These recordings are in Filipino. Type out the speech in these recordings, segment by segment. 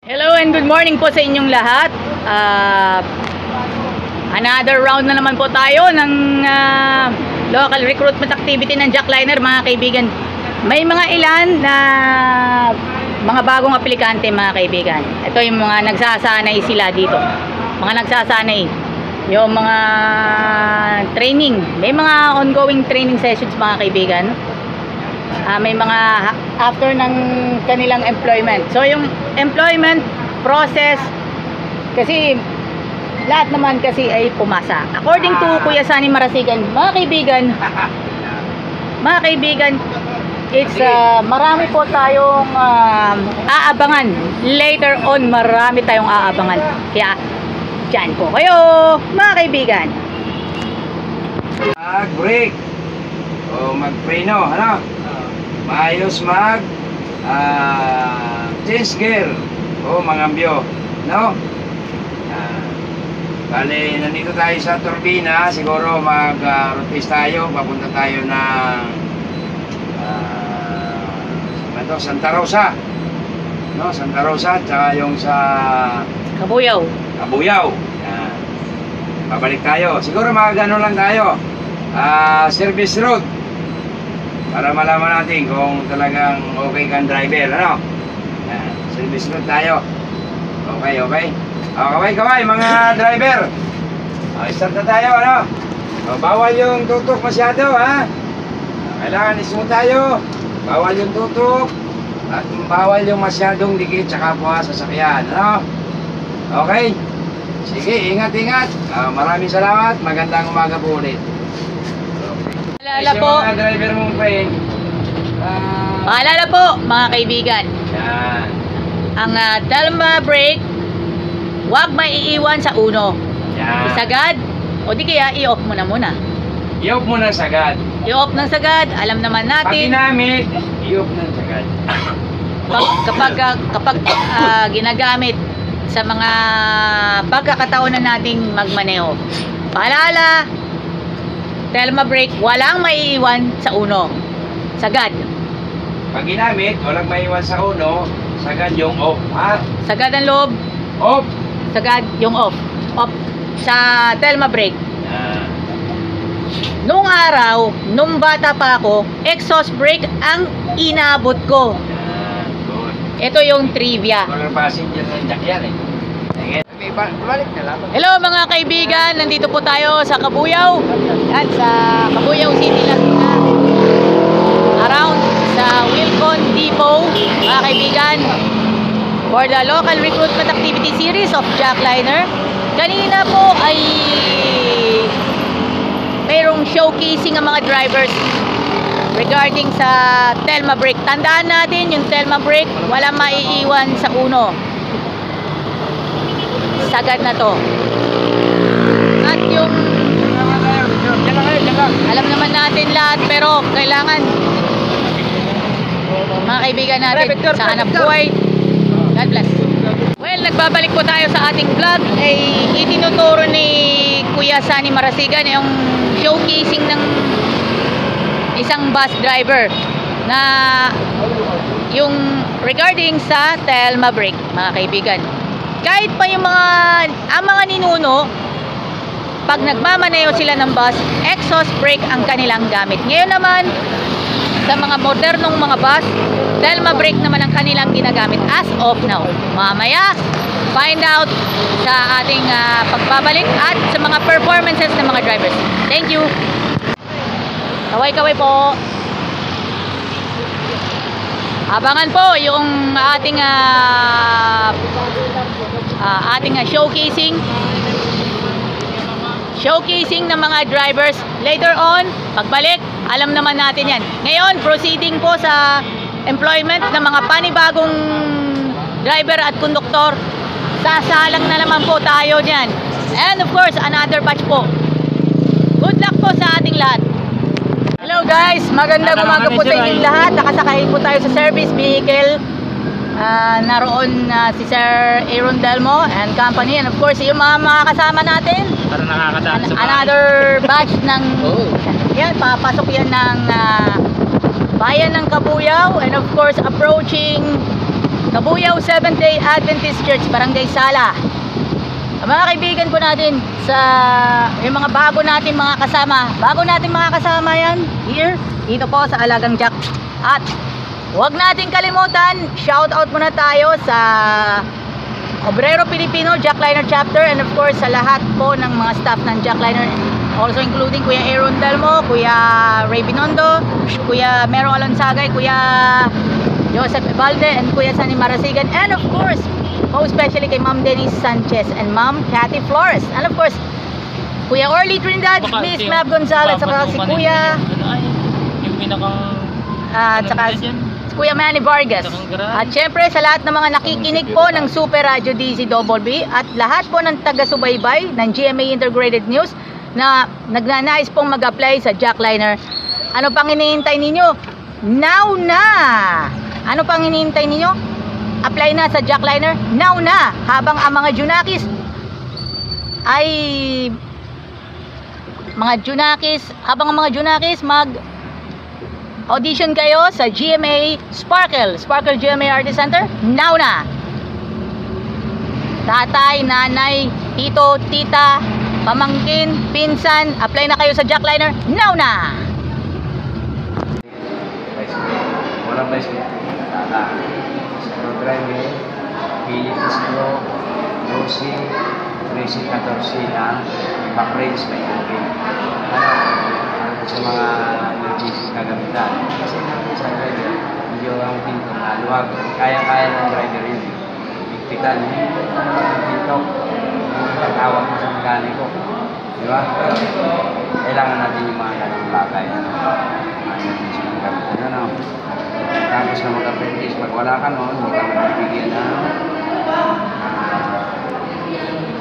Hello and good morning po sa inyong lahat. Another round na naman po tayo ng local recruitment activity ng jackliner, mga kaibigan. May mga ilan na mga bagong aplikante, mga kaibigan. Ito yung mga nagsasanay sila dito. Mga nagsasanay. Yung mga training. May mga ongoing training sessions, mga kaibigan. May mga after ng kanilang employment. So yung employment process kasi lahat naman kasi ay pumasa. According to Kuya Sunny Marasigan, mga kaibigan, it's marami po tayong aabangan. Later on, marami tayong aabangan. Kaya dyan po kayo, mga kaibigan. Mag-break o mag-preno, ano? Maayos change gear o mangambyo, no? Bale, nandito tayo sa turbina. Siguro mag-rotate tayo. Papunta tayo ng Santa Rosa, no? Santa Rosa, tsaka yung sa Kabuyaw. Yan. Babalik tayo. Siguro mag-ano lang tayo, service road, para malaman natin kung talagang okay kang driver, ano? Yan. Service road tayo. Okay. Kaway, mga driver. Start na tayo, ano? Bawal yung tutok masyado, ha? Kailangan smooth tayo. Bawal yung tutok. At bawal yung masyadong dikit sa kapwa sasakyan, ano? Okay? Sige, ingat. Maraming salamat. Magandang umaga po ulit. Paalala po, mga driver mong friend. paalala po, mga kaibigan. Yan. Ang Telma brake, huwag maiiwan sa uno. Yan. Isagad, o di kaya i-off mo na muna. I-off mo na sagad. I-off ng sagad, alam naman Pag natin. ginamit, i-off na sagad. Kapag ginagamit sa mga pagkakataon na nating magmaneho. Paalala, Telma brake, walang maiiwan sa uno. Sagad. Pag ginamit, walang maiwan sa uno, sagad yung off, ha? Sagad ang loob, Off! sagad yung off. Off sa Telma brake. Yan. Nung araw, nung bata pa ako, exhaust brake ang inabot ko. Yan. Good. Ito yung trivia. Walang passenger ng jack yan, eh. Balik na lang. Hello mga kaibigan, nandito po tayo sa Kabuyaw. At sa Kabuyaw City lang natin. Around sa Wilcon Depot, mga kaibigan, for the local recruitment activity series of jackliner. Kanina po ay mayroong showcasing ang mga drivers regarding sa Telma brake. Tandaan natin yung Telma brake, walang maiiwan sa uno. Sagad na to. At yung alam naman natin lahat, pero kailangan mga kaibigan natin sa hanap buhay. God bless. Well, nagbabalik po tayo sa ating vlog. Ay itinuturo ni Kuya Sunny Marasigan yung showcasing ng isang bus driver na yung regarding sa Telma brake, mga kaibigan. Kahit pa yung mga ninuno, pag nagmamaneho sila ng bus, exhaust brake ang kanilang gamit. Ngayon naman, sa mga modernong mga bus, Telma brake naman ang kanilang ginagamit as of now. Mamaya, find out sa ating pagbabalik at sa mga performances ng mga drivers. Thank you! Kaway po! Abangan po yung ating showcasing ng mga drivers later on. Pagbalik, alam naman natin yan. Ngayon, proceeding po sa employment ng mga panibagong driver at konduktor. Sasalang na naman po tayo dyan. And of course, another batch po. Good luck po sa ating lahat. Hello guys, magandang umaga po sa inyong lahat. Nakasakay po tayo sa service vehicle. Naroon si Sir Aaron Delmo and company, and of course yung mga kasama natin. Para nakakadaan sa Another batch ng yan, papasok yan ng bayan ng Kabuyaw, and of course approaching Kabuyaw Seventh-day Adventist Church, Barangay Sala. Ang mga kaibigan po natin sa yung mga bago natin mga kasama yan here dito po sa Alagang Jack. At huwag natin kalimutan, shout out muna tayo sa Obrero Pilipino Jackliner Chapter, and of course sa lahat po ng mga staff ng Jackliner, also including Kuya Aaron Dalmo, Kuya Ray Binondo, Kuya Mero Alonsagay, Kuya Joseph Ebalde, and Kuya Sani Marasigan, and of course most especially kay Ma'am Denise Sanchez and Ma'am Cathy Flores, and of course Kuya Orly Trinidad, Miss Mab Gonzalez, saka si Kuya yung pinakang saka si Kuya Manny Vargas. At syempre sa lahat ng mga nakikinig po ng Super Radio DZBB at lahat po ng taga-subaybay ng GMA Integrated News na nagnanais pong mag-apply sa Jackliner. Ano pang hinihintay ninyo? Now na! Ano pang hinihintay ninyo? Apply na sa Jackliner. Now na! Habang ang mga Junakis ay mag audition kayo sa GMA Sparkle GMA Artist Center. Now na! Tatay, nanay, tito, tita, pamangkin, pinsan, apply na kayo sa Jackliner. Now na! Walang bicycle. Screwdriver, Philips Pro, Lucy, 1314 na back-range may open. Sa mga emergency na gamitan. Kasi sa driver, hindi ang pinto na luwag. Kaya-kaya ng driver yun. Pigpitan, yung pinto. Yung pagtawag mo sa mekaniko. Di ba? Kailangan natin yung mga ganang bagay. Emergency na gamitan. Tapos na mag-apprentice, pag wala ka noon, hindi ka magbibigyan na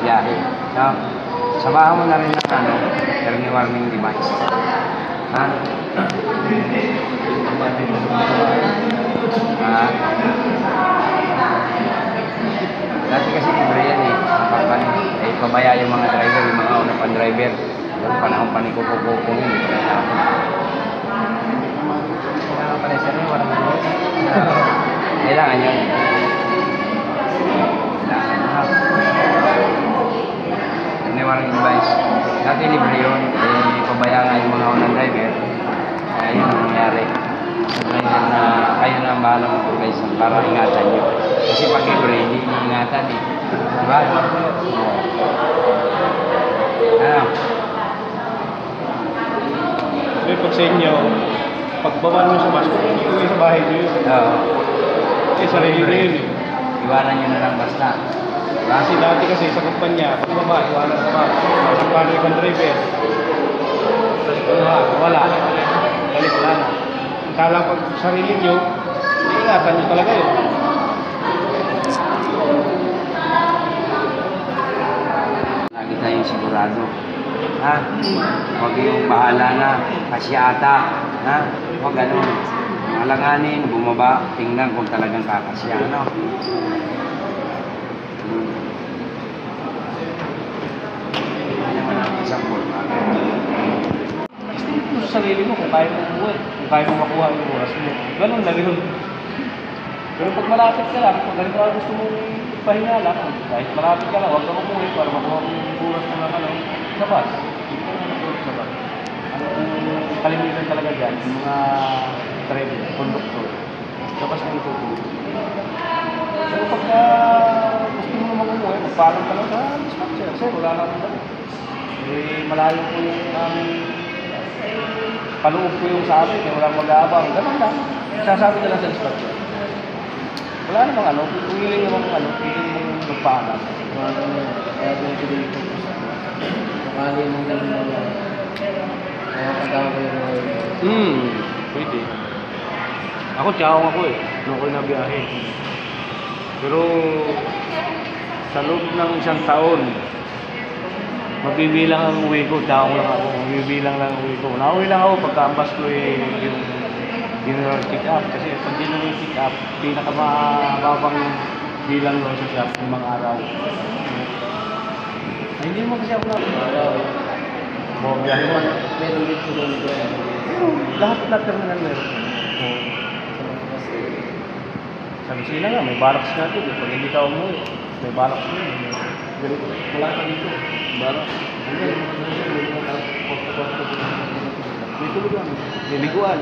biyahe. No? Samahan mo na rin ng early warning device. Ha? Dati kasi libre yan eh. Pabaya yung mga driver, yung mga una pang driver. Yung panahon pa ni Kuko-Kuko yun. Kailangan pala sa rin, walang device. Kailangan yun. Early warning device. Dati libre yun. Pabaya nga yung mga unang driver. Kaya yun ang nangyari. Sa driver na kayo na ang bahala mag-guys para ingatan nyo. Kasi pag libre, hindi ingatan eh. Diba? Ano? Sabi pag sa inyo, pagbaba mo sa bus, uwi sa bahay nyo yun. Oo. Eh, sarili nyo yun eh. Iwanan nyo na lang basta. Kasi dati kasi sa kumpanya, pagbaba, iwanan sa bus. Sa paano ibang driver. Wala. Balik wala na. Kala pag sarili nyo, iingatan nyo talaga yun. Lagi tayong sigurado. Ha? Huwag yung bahala na. Kasyata. Ha? Huwag ganun. Alanganin, bumaba, tingnan kung talagang kakasya. Ano? Hindi naman ang isang goal. Estimate mo sa sarili mo kung kaya mo umuwi, kung kaya mo makuha yung oras mo. Ganun lang yun. Pero pag malapit ka lang, pag ganito ka gusto mong pahinga lang, kahit malapit ka lang, huwag ka umuwi para makuha mo yung oras mo lang sa bus. Hindi ka na natulog sa bus. Ang kalimitan talaga dyan, yung mga driver, conductor, sa bus na itutulog. Pero pagka gusto mo naman umuwi, magpaalam ka lang sa dispatcher. Kasi wala na akong dali. Eh, malayo po yung paloob ko yung sa amin, kaya walang mag-aabang. Ganun lang. Sasabi na lang sa dispatcher. Wala namang kung hiling namang hiling mong magpaalam. Kaya pinipili ko po sa sakali mong ganun na nakakagawa ko yung mga Pwede. Ako, tiyawang ako eh. Doon ko na biyahe. Pero sa loob ng isang taon, mabibilang ang uwi ko, tiyawang lang ako. Mabibilang lang ang uwi ko. Nauwi lang ako pagka-ambas ko yung general pick-up. Kasi pag general pick-up, pinakamababang bilang doon sa shop ng mga araw. Ay, hindi mo kasi ako na biyahe mo. meron din po doon ko yan. Lahat na terminal meron. Sabi sila nga, may barracks nga dito. Pag hindi ka umuwi, may barracks na yun. Ganito, wala ka dito. Barracks. Dito lang, niliguan.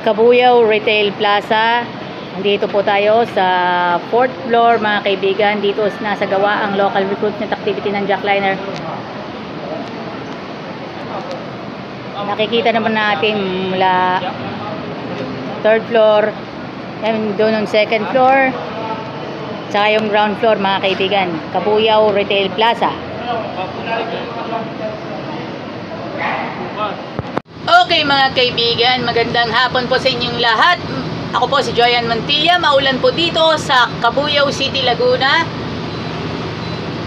Kabuyao Retail Plaza. Nandito po tayo sa 4th floor mga kaibigan. Dito nasa gawa ang local recruitment activity ng Jackliner. Nakikita naman natin mula 3rd floor, and doon yung 2nd floor, saka yung ground floor mga kaibigan. Kabuyao Retail Plaza. Okay mga kaibigan, magandang hapon po sa inyong lahat. Ako po si Joyan Montilla. Maulan po dito sa Cabuyao City, Laguna.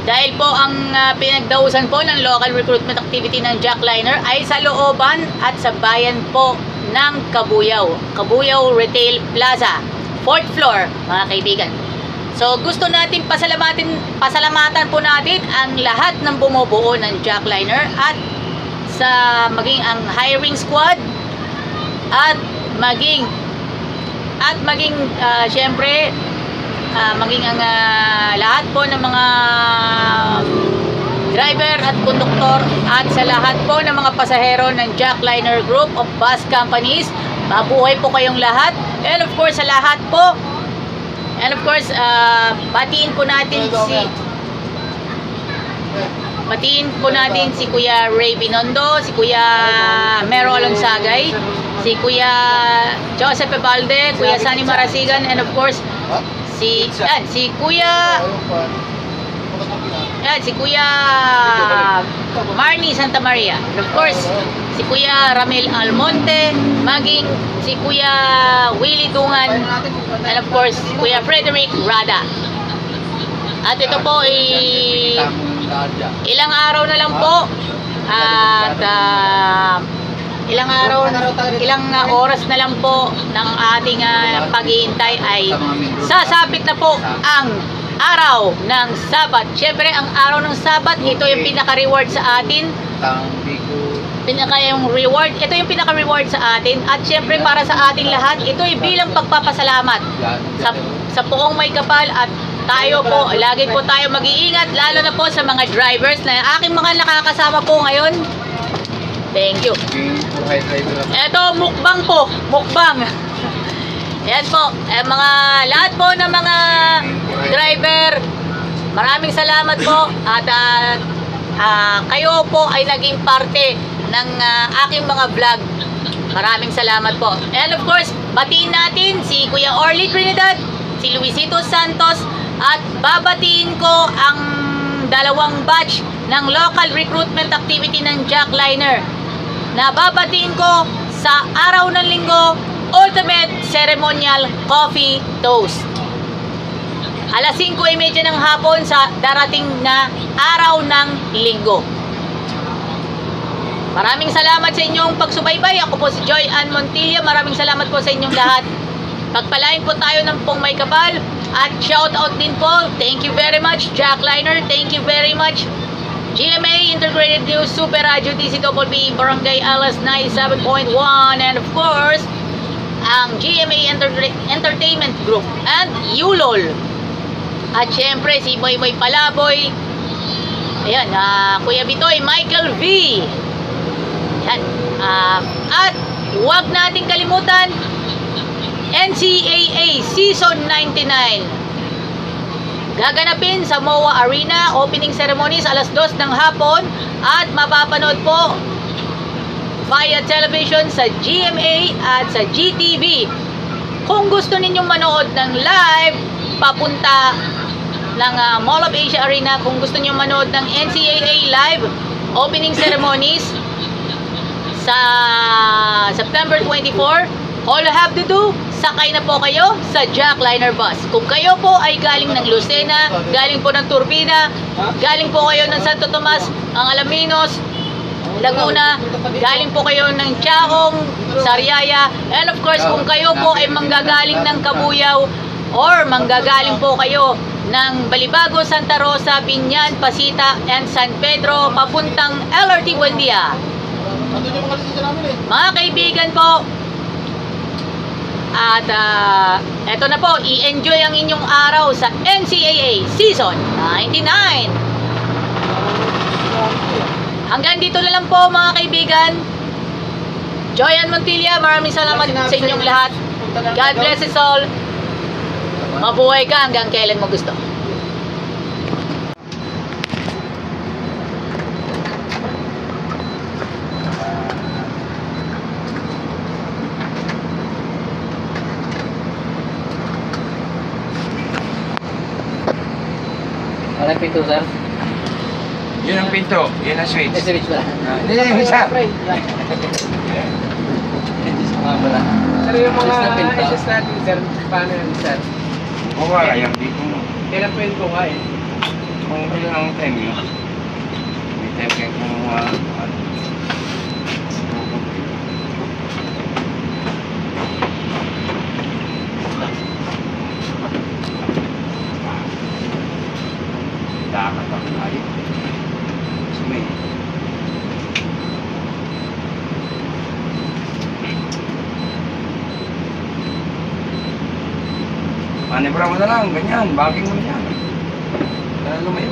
Dahil po ang pinagdausan po ng local recruitment activity ng Jackliner ay sa looban at sa bayan po ng Cabuyao. Cabuyao Retail Plaza, 4th floor mga kaibigan. So gusto natin pasalamatan po natin ang lahat ng bumubuo ng Jackliner at sa maging ang hiring squad at maging syempre maging ang lahat po ng mga driver at konduktor at sa lahat po ng mga pasahero ng Jackliner Group of Bus Companies. Mabuhay po kayong lahat, and of course sa lahat po, and of course batiin po natin si Kuya Ray Binondo, si Kuya Mero Alonsagay, si Kuya Joseph Ebalde, Kuya Sani Marasigan, and of course si Kuya Marnie Santa Maria, and of course si Kuya Ramil Almonte, maging si Kuya Willie Dungan, and of course Kuya Frederick Rada. At ito po ay ilang araw na lang po at ilang oras na lang po ng ating paghihintay ay sasapit na po ang araw ng Sabat. Siyempre ang araw ng Sabat, ito yung pinaka-reward sa atin. Ito yung pinaka-reward sa atin, at siyempre para sa ating lahat, ito ay bilang pagpapasalamat sa poong may kapal. At tayo po, lagi po tayo mag-iingat, lalo na po sa mga drivers na aking mga nakakasama po ngayon. Thank you. Ito, mukbang po. Mukbang. Yan po. Mga lahat po ng mga driver, maraming salamat po. At kayo po ay naging parte ng aking mga vlog. Maraming salamat po. And of course, batiin natin si Kuya Orly Trinidad, si Luisito Santos, at babatiin ko ang dalawang batch ng local recruitment activity ng Jackliner na babatiin ko sa araw ng linggo, ultimate ceremonial coffee toast. Alas 5:30 ng hapon sa darating na araw ng linggo. Maraming salamat sa inyong pagsubaybay. Ako po si Joy Ann Montilla. Maraming salamat po sa inyong lahat. Pagpalain po tayo ng pong may kapal. At shout out din po. Thank you very much Jackliner. Thank you very much GMA Integrated News Super Radio DCWB Barangay Alas 97.1, and of course ang GMA Entertainment Group and Yulol. At syempre si Boy Boy Palaboy. Ayan, Kuya Bitoy, Michael V. Ayan, at huwag nating kalimutan NCAA Season 99 gaganapin sa MOA Arena. Opening ceremonies alas 2 ng hapon at mapapanood po via television sa GMA at sa GTV. Kung gusto ninyong manood ng live papunta ng Mall of Asia Arena, kung gusto niyo manood ng NCAA live opening ceremonies sa September 24, all you have to do, sakay na po kayo sa Jackliner bus. Kung kayo po ay galing ng Lucena, galing po ng Turbina, galing po kayo ng Santo Tomas, ang Alaminos, Laguna, galing po kayo ng Chaong, Sariaya, and of course kung kayo po ay manggagaling ng Cabuyao or manggagaling po kayo ng Balibago, Santa Rosa, Binyan, Pasita, and San Pedro papuntang LRT Buendia. Mga kaibigan po, At eto na po, i-enjoy ang inyong araw sa NCAA Season 99. Hanggang dito na lang po mga kaibigan. Joyan Montilla, maraming salamat sa inyong lahat. God bless us all. Mabuhay ka hanggang kailan mo gusto. Ano yung pinto, sir? Yun ang pinto, yun ang switch. Switch ba? Hindi, isa. Nga pala. Sir, yung mga Switch na pinto. SS natin, sir, paano yan, sir? O wala, yung dito mo. Kailan po yun ko nga eh. Kung ano ang time yun. May time kayo kumuha. Dapat ang tayo. Sumay. Manibra mo na lang, ganyan. Baking mo na yan. Kaya lumayo.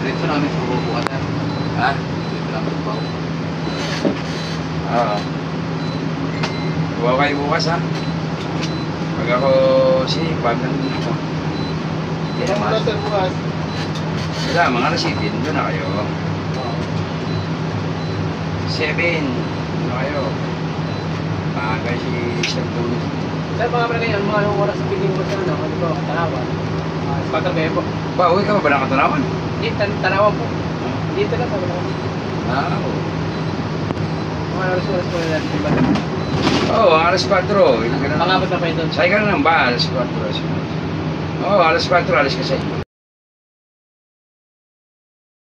Diretso namin sa bubukas, sir. Ha? Diretso namin sa bubukas. Oo. Buwa kayo bukas ha. Pag ako sinipag, nandito. Hindi Ilang naman. oras, sir, bukas? Wala, mga nasitin. Doon na kayo. 7. Doon na kayo. Maaga si Sir Tony. Sir, mga pala ganyan, mga anong oras pili mo sa ano, ano po, Tanawan. Pagkabi po. Ba, uwi ka ba ng Katanawan? Hindi, Tanawan po. Dito lang sa mga Oo. mga oras po na natin. Oo, alas 4. Pangabot na pa yun doon. Sakay ka na ng ba? Alas 4. Oo, alas 4. Alas ka sa inyo.